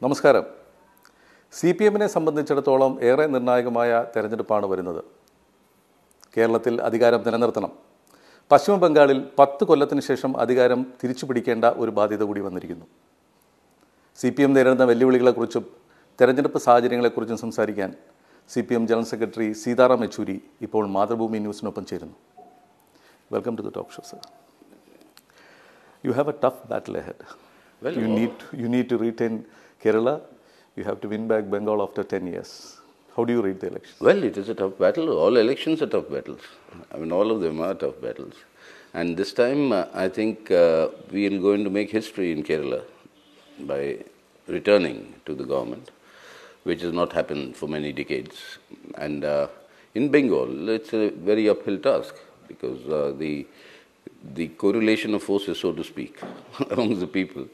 നമസ്കാരം. CPM-നെ സംബന്ധിച്ചിടത്തോളം ഏറെ നിർണായകമായ തെരഞ്ഞെടുപ്പാണ് വരുന്നത്. കേരളത്തിൽ അധികാരം നിലനിർത്തണം. പശ്ചിമ ബംഗാളിൽ 10 കൊല്ലത്തിന് ശേഷം അധികാരം തിരിച്ചുപിടിക്കേണ്ട ഒരു ബാധ്യത കൂടി വന്നിരിക്കുന്നു. CPM നേരിടുന്ന വെല്ലുവിളികളെക്കുറിച്ചും തെരഞ്ഞെടുപ്പ് സാഹചര്യങ്ങളെക്കുറിച്ചും സംസാരിക്കാൻ CPM general secretary Sitaram Yechury ഇപ്പോൾ മാതൃഭൂമി ന്യൂസിനൊപ്പം ചേരുന്നു. Welcome to the talk show, sir. You have a tough battle ahead. Well, you need to retain Kerala. You have to win back Bengal after 10 years. How do you read the election? Well, it is a tough battle. All elections are tough battles. I mean, all of them are tough battles. And this time, I think we are going to make history in Kerala by returning to the government, which has not happened for many decades. And in Bengal, it's a very uphill task because the correlation of forces, so to speak, among the people,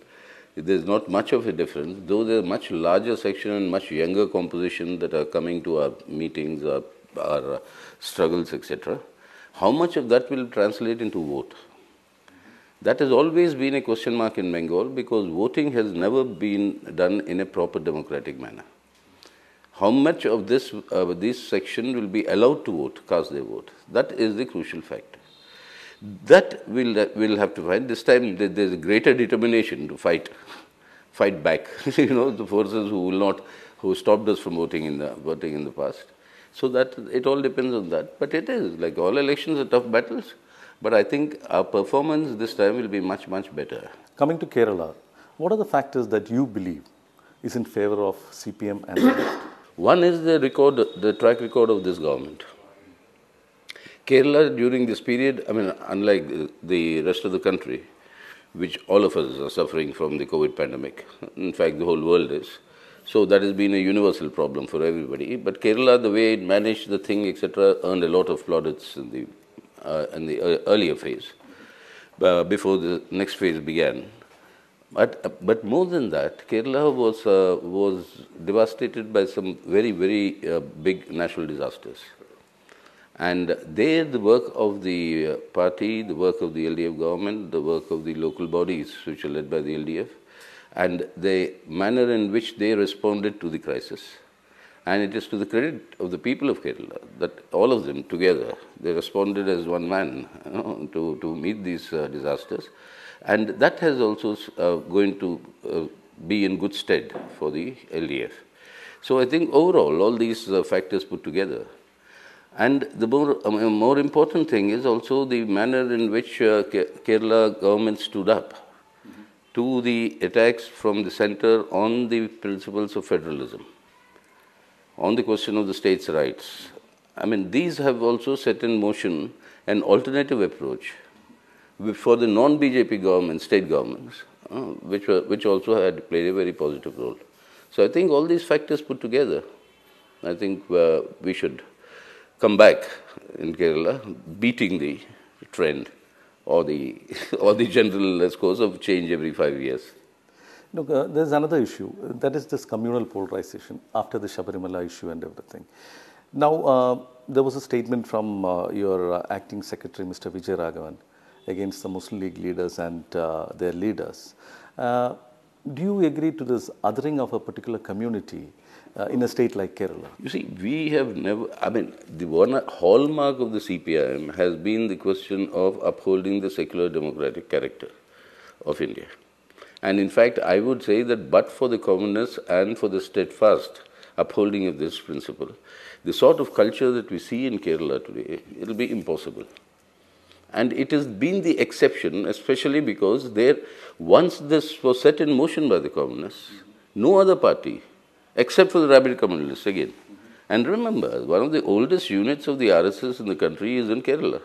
there's not much of a difference, though there's a much larger section and much younger composition that are coming to our meetings, our struggles, etc. How much of that will translate into vote? That has always been a question mark in Bengal because voting has never been done in a proper democratic manner. How much of this section will be allowed to vote, cast their vote? That is the crucial factor. That we'll have to find. This time there's a greater determination to fight back. The forces who stopped us from voting in the past. So that it all depends on that. But it is like all elections are tough battles. But I think our performance this time will be much, much better. Coming to Kerala, what are the factors that you believe is in favor of CPM and the left? One is the track record of this government. Kerala during this period, I mean, unlike the rest of the country, which all of us are suffering from the COVID pandemic, in fact the whole world is, so that has been a universal problem for everybody. But Kerala, the way it managed the thing, etc., earned a lot of plaudits in the earlier phase, before the next phase began. But more than that, Kerala was devastated by some very, very big natural disasters. And there the work of the party, the work of the LDF government, the work of the local bodies which are led by the LDF, and the manner in which they responded to the crisis. And it is to the credit of the people of Kerala that all of them together, they responded as one man to meet these disasters. And that has also going to be in good stead for the LDF. So I think overall, all these factors put together. And the more important thing is also the manner in which Kerala government stood up to the attacks from the center on the principles of federalism, on the question of the states' rights. I mean, these have also set in motion an alternative approach for the non-BJP governments, state governments, which also had played a very positive role. So I think all these factors put together, I think we should come back in Kerala, beating the trend or the general course of change every 5 years. Look, there's another issue, that is this communal polarization after the Sabarimala issue and everything. Now, there was a statement from your acting secretary, Mr. Vijay Raghavan, against the Muslim League leaders and their leaders. Do you agree to this othering of a particular community in a state like Kerala? You see, we have never, I mean, the one hallmark of the CPIM has been the question of upholding the secular democratic character of India. And in fact, I would say that but for the communists and for the steadfast upholding of this principle, the sort of culture that we see in Kerala today, it will be impossible. And it has been the exception, especially because once this was set in motion by the communists, no other party, except for the rabid communalists again. And remember, one of the oldest units of the RSS in the country is in Kerala.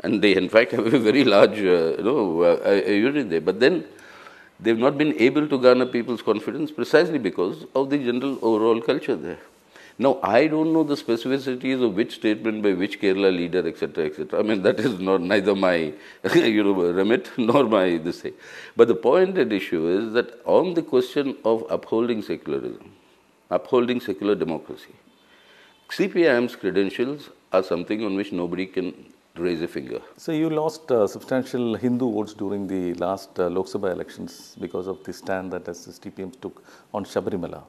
And they, in fact, have a very large unit there. But then, they've not been able to garner people's confidence precisely because of the general overall culture there. Now, I don't know the specificities of which statement by which Kerala leader, etc., etc. I mean, that is neither my remit nor my this thing. But the point at issue is that on the question of upholding secularism, upholding secular democracy, CPIM's credentials are something on which nobody can raise a finger. So you lost substantial Hindu votes during the last Lok Sabha elections because of the stand that SDPM took on Shabarimala.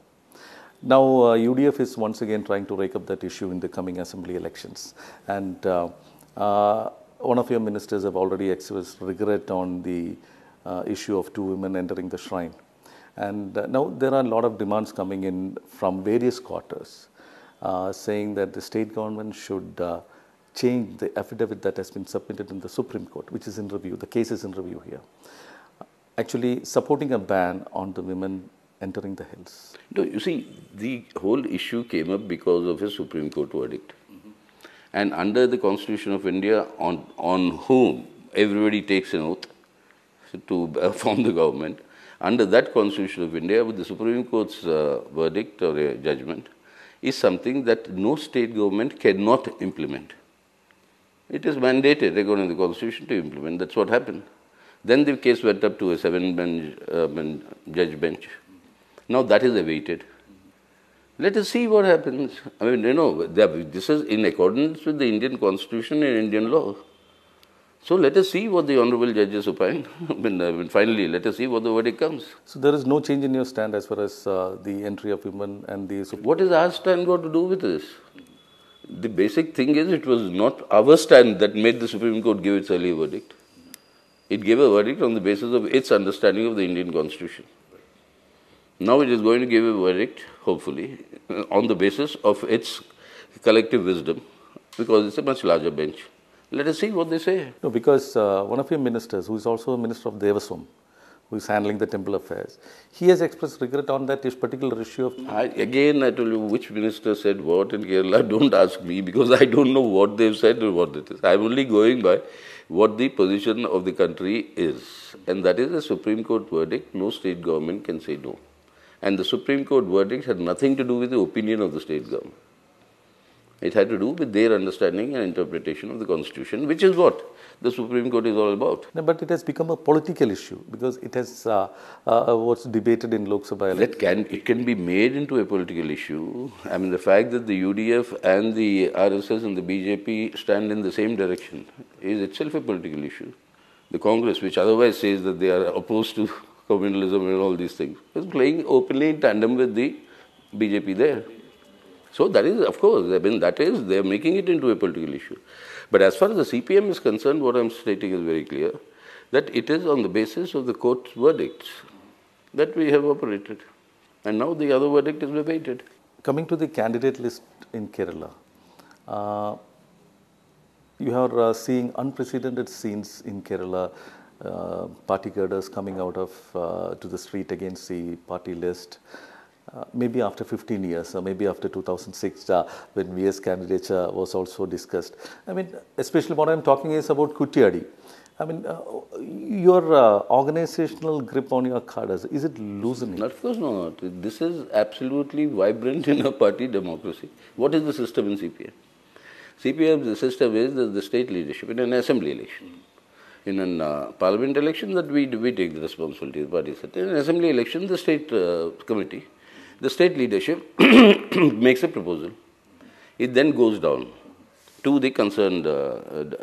Now UDF is once again trying to rake up that issue in the coming assembly elections, and one of your ministers have already expressed regret on the issue of two women entering the shrine. And now there are a lot of demands coming in from various quarters saying that the state government should change the affidavit that has been submitted in the Supreme Court, which is in review. The case is in review here. Actually supporting a ban on the women entering the hills. No, you see, the whole issue came up because of a Supreme Court verdict. And under the Constitution of India, on whom everybody takes an oath to form the government, under that Constitution of India, with the Supreme Court's verdict or a judgment, is something that no state government cannot implement. It is mandated according to the Constitution to implement. That's what happened. Then the case went up to a 7-judge bench. Now that is awaited. Let us see what happens. I mean, this is in accordance with the Indian Constitution and Indian law. So let us see what the honorable judges opine. Finally, let us see what the verdict comes. So there is no change in your stand as far as the entry of women and the... What is our stand got to do with this? The basic thing is it was not our stand that made the Supreme Court give its earlier verdict. It gave a verdict on the basis of its understanding of the Indian Constitution. Now it is going to give a verdict, hopefully, on the basis of its collective wisdom, because it's a much larger bench. Let us see what they say. No, because one of your ministers, who is also a minister of Devaswam, who is handling the temple affairs, he has expressed regret on that particular issue of... Again, I told you which minister said what in Kerala. Don't ask me, because I don't know what they've said or what it is. I'm only going by what the position of the country is. And that is a Supreme Court verdict. No state government can say no. And the Supreme Court verdict had nothing to do with the opinion of the state government. It had to do with their understanding and interpretation of the Constitution, which is what the Supreme Court is all about. No, but it has become a political issue because it has what's debated in Lok Sabha election. It can be made into a political issue. I mean, the fact that the UDF and the RSS and the BJP stand in the same direction is itself a political issue. The Congress, which otherwise says that they are opposed to communalism and all these things, is playing openly in tandem with the BJP there. So that is, of course, they are making it into a political issue. But as far as the CPM is concerned, what I am stating is very clear, that it is on the basis of the court's verdicts that we have operated. And now the other verdict is awaited. Coming to the candidate list in Kerala, you are seeing unprecedented scenes in Kerala, party cadres coming out of to the street against the party list. Maybe after 15 years, or maybe after 2006, when VS candidature was also discussed. I mean, especially what I'm talking is about Kuttiyadi. I mean, your organizational grip on your cadres, is it loosening? Of course not. This is absolutely vibrant in a party democracy. What is the system in CPM? CPM, the system is the state leadership in an assembly election. In a parliament election, that we take the responsibility, the party set. In an assembly election, the state committee, the state leadership makes a proposal. It then goes down to the concerned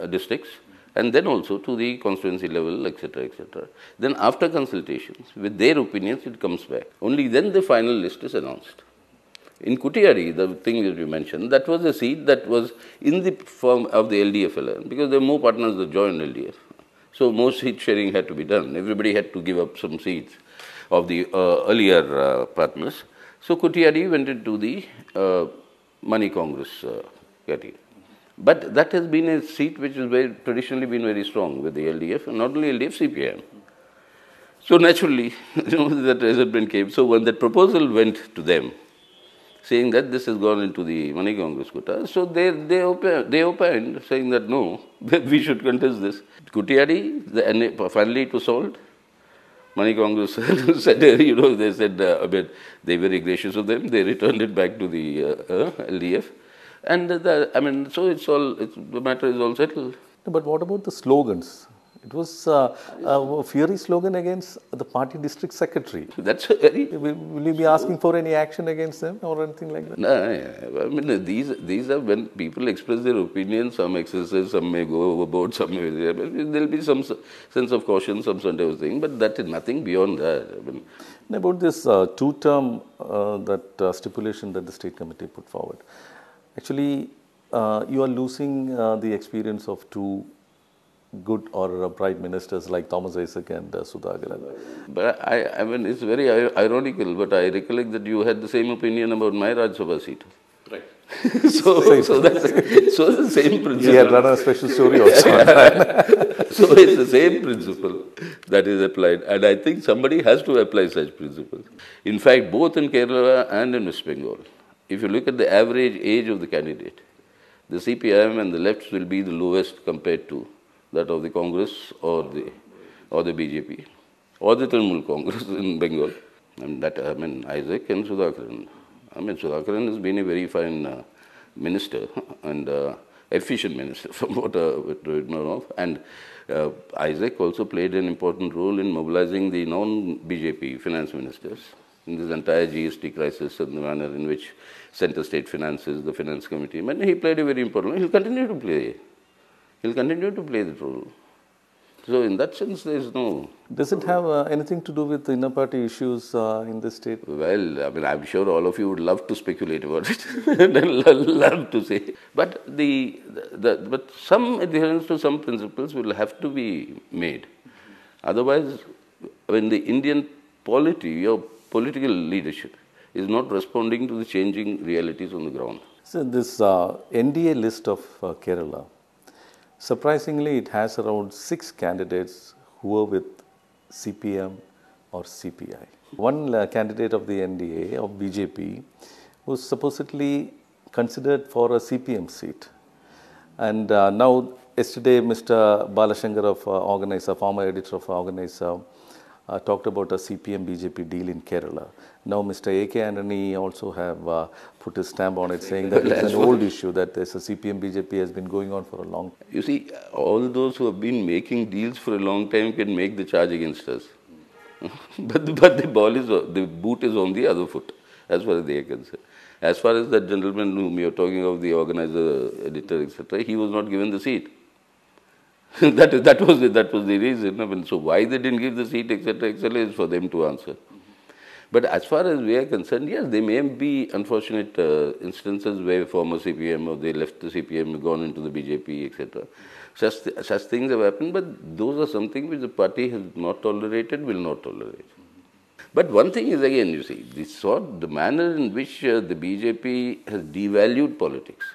districts and then also to the constituency level, etc., etc. Then after consultations, with their opinions, it comes back. Only then the final list is announced. In Kuttiyadi, the thing that you mentioned, that was a seat that was in the form of the LDF alone, because there were more partners that joined LDF. So more seat sharing had to be done. Everybody had to give up some seats of the earlier partners. So Kuttiyadi went into the Money Congress category. But that has been a seat which has traditionally been very strong with the LDF, and not only LDF, CPM. So naturally, that resentment came. So when that proposal went to them, saying that this has gone into the Money Congress quota, so they opined, saying that no, we should contest this. Kuttiyadi, finally it was solved. Money Congress said, they said, they were very gracious of them. They returned it back to the LDF. And so the matter is all settled. But what about the slogans? It was a fiery slogan against the party district secretary. That's a very... Will you be asking for any action against them or anything like that? No, I mean, these are when people express their opinion, some excesses, some may go overboard, some may... There will be some sense of caution, some sort of thing, but that is nothing beyond that. I mean, about this two-term stipulation that the state committee put forward, actually, you are losing the experience of two good or bright ministers like Thomas Isaac and Sudhakaran. But I mean, it's very ironical, but I recollect that you had the same opinion about my Rajya Sabha seat. Right. so it's the same principle. He had done a special story also. So it's the same principle that is applied, and I think somebody has to apply such principles. In fact, both in Kerala and in West Bengal, if you look at the average age of the candidate, the CPIM and the lefts will be the lowest compared to that of the Congress or the BJP or the Trinamool Congress in Bengal. And that, I mean, Isaac and Sudhakaran. I mean, Sudhakaran has been a very fine minister and efficient minister from what we know of. And Isaac also played an important role in mobilizing the non-BJP finance ministers in this entire GST crisis and the manner in which Centre State finances the finance committee. I mean, he played a very important role. He'll continue to play. He'll continue to play that role. So in that sense, there is no... Does it have anything to do with the inner party issues in the state? Well, I mean, I'm sure all of you would love to speculate about it and love to say. But but some adherence to some principles will have to be made. Otherwise, when the Indian polity or political leadership is not responding to the changing realities on the ground. So this NDA list of Kerala, surprisingly, it has around 6 candidates who are with CPM or CPI. One candidate of the NDA, of BJP, was supposedly considered for a CPM seat. And now, yesterday, Mr. Balashankar of Organizer, former editor of Organizer, talked about a CPM-BJP deal in Kerala. Now, Mr. A.K. Antony also have put his stamp on it, saying that it's an old issue, that there's a CPM-BJP has been going on for a long time. You see, all those who have been making deals for a long time can make the charge against us. but the boot is on the other foot, as far as they are concerned. As far as that gentleman whom you're talking of, the organizer, editor, etc., he was not given the seat. that was the reason. I mean, so why they didn't give the seat, etc., is for them to answer. But as far as we are concerned, yes, there may be unfortunate instances where former CPM or they left the CPM, gone into the BJP, etc. Such things have happened, but those are something which the party has not tolerated, will not tolerate. But one thing is, again, you see, the manner in which the BJP has devalued politics.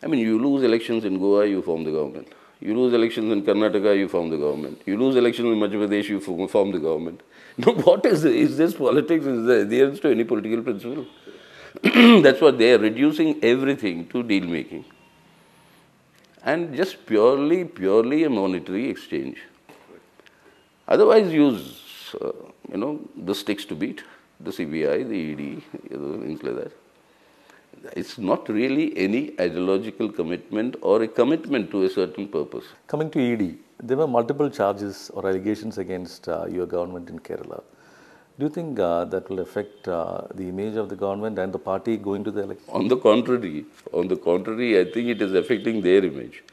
I mean, you lose elections in Goa, you form the government. You lose elections in Karnataka, you form the government. You lose elections in Madhya Pradesh, you form the government. Now, what is this? Is this politics? Is there adherence to any political principle? That's what they are reducing everything to deal making. And just purely a monetary exchange. Otherwise, use, the sticks to beat, the CBI, the ED, things like that. It's not really any ideological commitment or a commitment to a certain purpose. Coming to ED, there were multiple charges or allegations against your government in Kerala. Do you think that will affect the image of the government and the party going to the election? On the contrary, I think it is affecting their image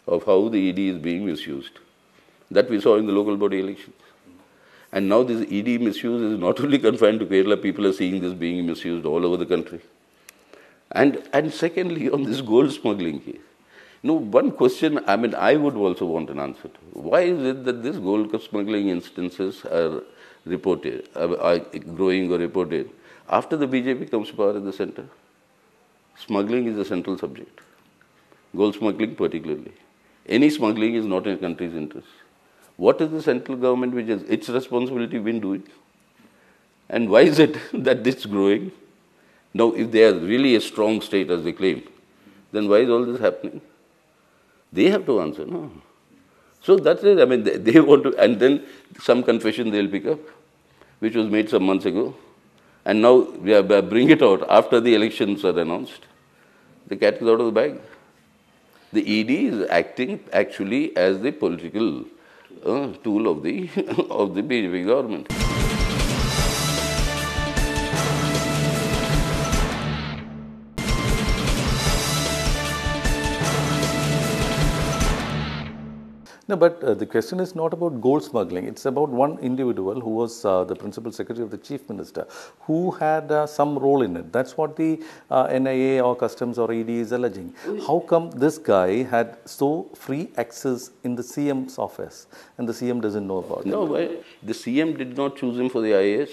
of how the ED is being misused. That we saw in the local body elections. And now this ED misuse is not only confined to Kerala, people are seeing this being misused all over the country. And secondly, on this gold smuggling case, one question, I mean, I would also want an answer to. Why is it that these gold smuggling instances are reported, are growing or reported, after the BJP comes to power at the center? Smuggling is a central subject. Gold smuggling particularly. Any smuggling is not in a country's interest. What is the central government which has its responsibility been doing? And why is it that it's growing? Now, if they are really a strong state as they claim, then why is all this happening? They have to answer, no? So that's it. I mean, they want to, and then some confession they'll pick up, which was made some months ago. And now we bring it out after the elections are announced. The cat is out of the bag. The ED is acting actually as the political tool of the of the BJP government. No, but the question is not about gold smuggling. It's about one individual who was the principal secretary of the chief minister, who had some role in it. That's what the NIA or customs or ED is alleging. How come this guy had so free access in the CM's office and the CM doesn't know about it? No, the CM did not choose him for the IAS.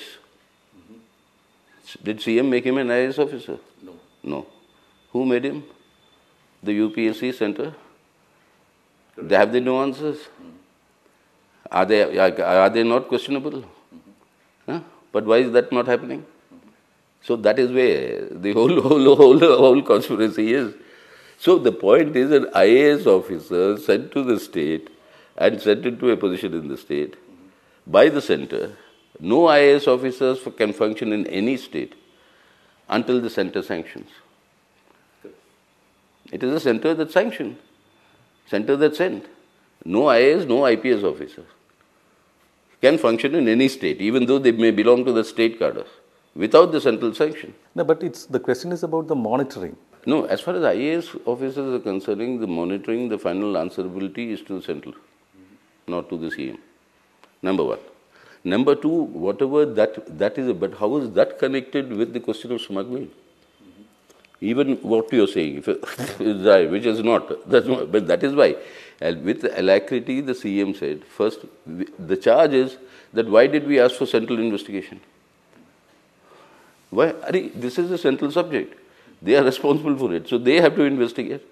Did CM make him an IAS officer? No. No. Who made him? The UPSC center? They have the nuances. Are they not questionable? Huh? But why is that not happening? So that is where the whole conspiracy is. So the point is an IAS officer sent to the state and sent into a position in the state by the center. No IAS officers can function in any state until the center sanctions. It is the center that sanctions. Center that sent. No IAS, no IPS officer can function in any state, even though they may belong to the state cadre, without the central sanction. No, but the question is about the monitoring. No, as far as IAS officers are concerning, the monitoring, the final answerability is to the central, not to the CM. Number one. Number two, whatever that is, but how is that connected with the question of smuggling? Even what you are saying, which is not, but that is why. And with alacrity, the CM said, first, the charge is that why did we ask for central investigation? Why? This is a central subject. They are responsible for it. So they have to investigate.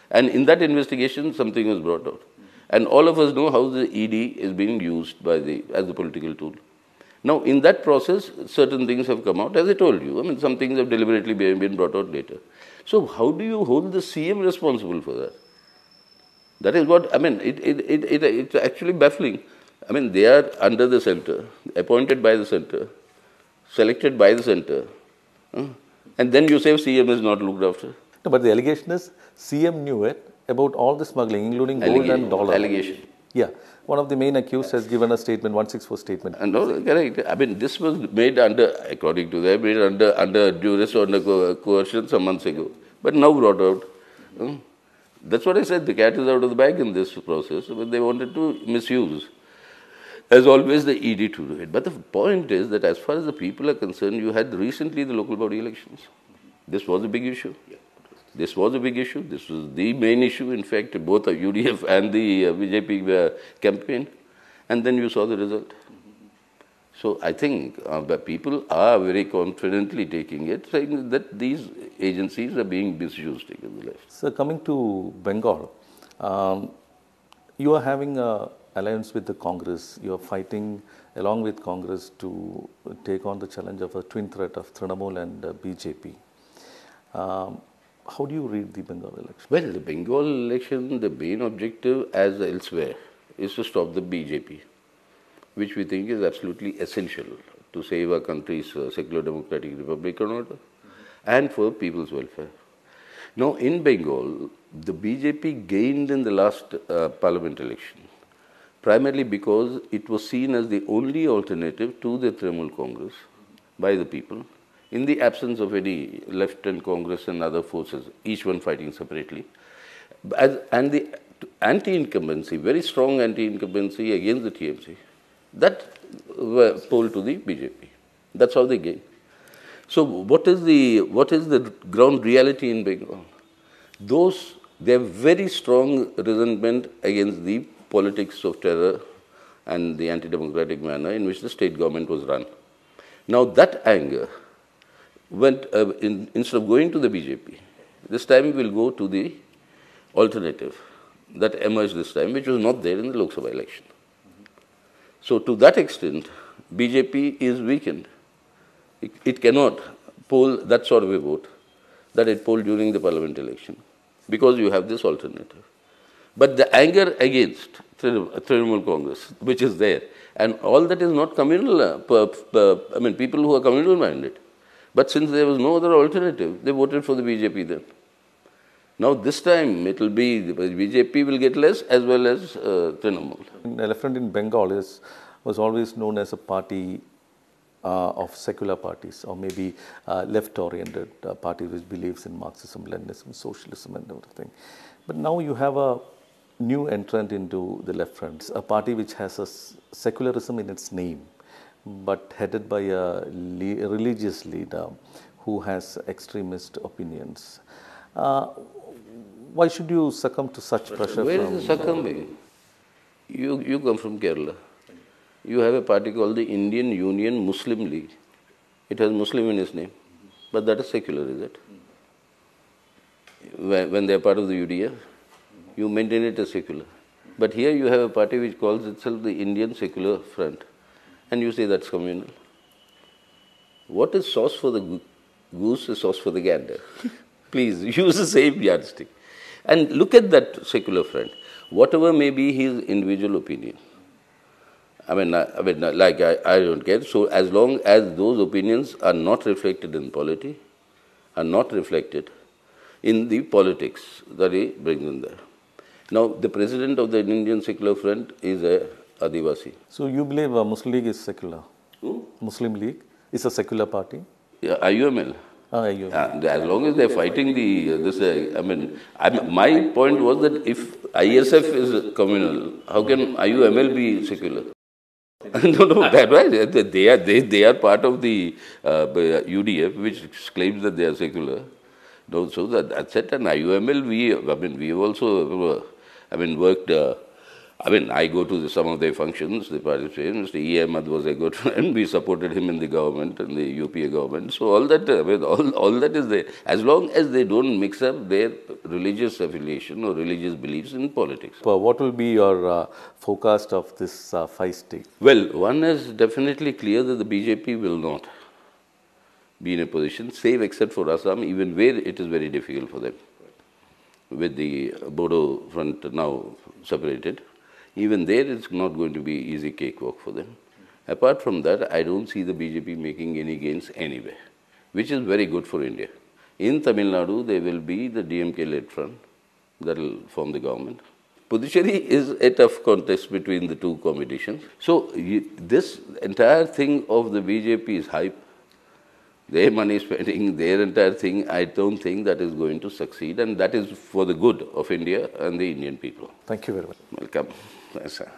And in that investigation, something was brought out. And all of us know how the ED is being used as a political tool. Now, in that process, certain things have come out, as I told you. I mean, some things have deliberately been brought out later. So, how do you hold the CM responsible for that? That is what, I mean, it's actually baffling. I mean, they are under the center, appointed by the center, selected by the center, and then you say CM is not looked after. No, but the allegation is CM knew it about all the smuggling, including gold and dollar. Allegation. Yeah. One of the main accused has given a statement, 164 statement. And no, correct. I mean, this was made under, according to them, made under duress or under coercion some months ago, but now brought out. That's what I said. The cat is out of the bag in this process, but they wanted to misuse, as always, the ED to do it. But the point is that as far as the people are concerned, you had recently the local body elections. This was a big issue. This was a big issue. This was the main issue, in fact, both the UDF and the BJP campaign. And then you saw the result. So I think that people are very confidently taking it, saying that these agencies are being misused in the left. So coming to Bengal, you are having an alliance with the Congress. You are fighting along with Congress to take on the challenge of a twin threat of Trinamool and BJP. How do you read the Bengal election? Well, the Bengal election, the main objective, as elsewhere, is to stop the BJP, which we think is absolutely essential to save our country's secular democratic republic order and for people's welfare. Now, in Bengal, the BJP gained in the last parliament election, primarily because it was seen as the only alternative to the Trinamool Congress by the people, in the absence of any left and Congress and other forces, each one fighting separately. And the anti-incumbency, very strong anti-incumbency against the TMC, that polled to the BJP. That's how they gained. So what is the ground reality in Bengal? They have very strong resentment against the politics of terror and the anti-democratic manner in which the state government was run. Now that anger went, instead of going to the BJP, this time we will go to the alternative that emerged this time, which was not there in the Lok Sabha election. So to that extent, BJP is weakened. It cannot poll that sort of a vote that it polled during the parliament election, because you have this alternative. But the anger against Trinamool Congress, which is there, and all that is not communal, people who are communal minded. But since there was no other alternative, they voted for the BJP then. Now this time it will be, the BJP will get less as well as Trinamool. Elephant in Bengal was always known as a party of secular parties, or maybe left-oriented party which believes in Marxism, Leninism, socialism and everything. But now you have a new entrant into the left front, a party which has a secularism in its name, but headed by a religious leader who has extremist opinions. Why should you succumb to such pressure? Where is the succumbing? You come from Kerala. You have a party called the Indian Union Muslim League. It has Muslim in its name, but that is secular, is it? When they are part of the UDF, you maintain it as secular. But here you have a party which calls itself the Indian Secular Front, and you say that's communal. What is sauce for the goose is sauce for the gander. Please use the same yardstick. And look at that secular front. Whatever may be his individual opinion, I don't care. So as long as those opinions are not reflected in polity, are not reflected in the politics that he brings in there. Now, the president of the Indian Secular Front is a Adivasi. So you believe Muslim League is secular? Muslim League is a secular party? Yeah, IUML. As long as they are fighting my point was that if ISF is communal, how can IUML be secular? No, that's right. They are part of the UDF, which claims that they are secular. No, so that's it. And IUML, we have also, worked. I go to some of their functions, the participation. Mr. E. Ahmad was a good friend. We supported him in the government, in the UPA government. So all that, all that is there. As long as they don't mix up their religious affiliation or religious beliefs in politics. What will be your forecast of this 5 states? Well, one is definitely clear that the BJP will not be in a position, save except for Assam, even where it is very difficult for them. With the Bodo front now separated, even there it's not going to be easy cakewalk for them. Apart from that, I don't see the BJP making any gains anywhere, which is very good for India. In Tamil Nadu, there will be the DMK-led front that will form the government. Puducherry is a tough contest between the two competitions. So this entire thing of the BJP is hype. Their money spending, their entire thing, I don't think that is going to succeed, and that is for the good of India and the Indian people. Thank you very much. Welcome. Yes, sir.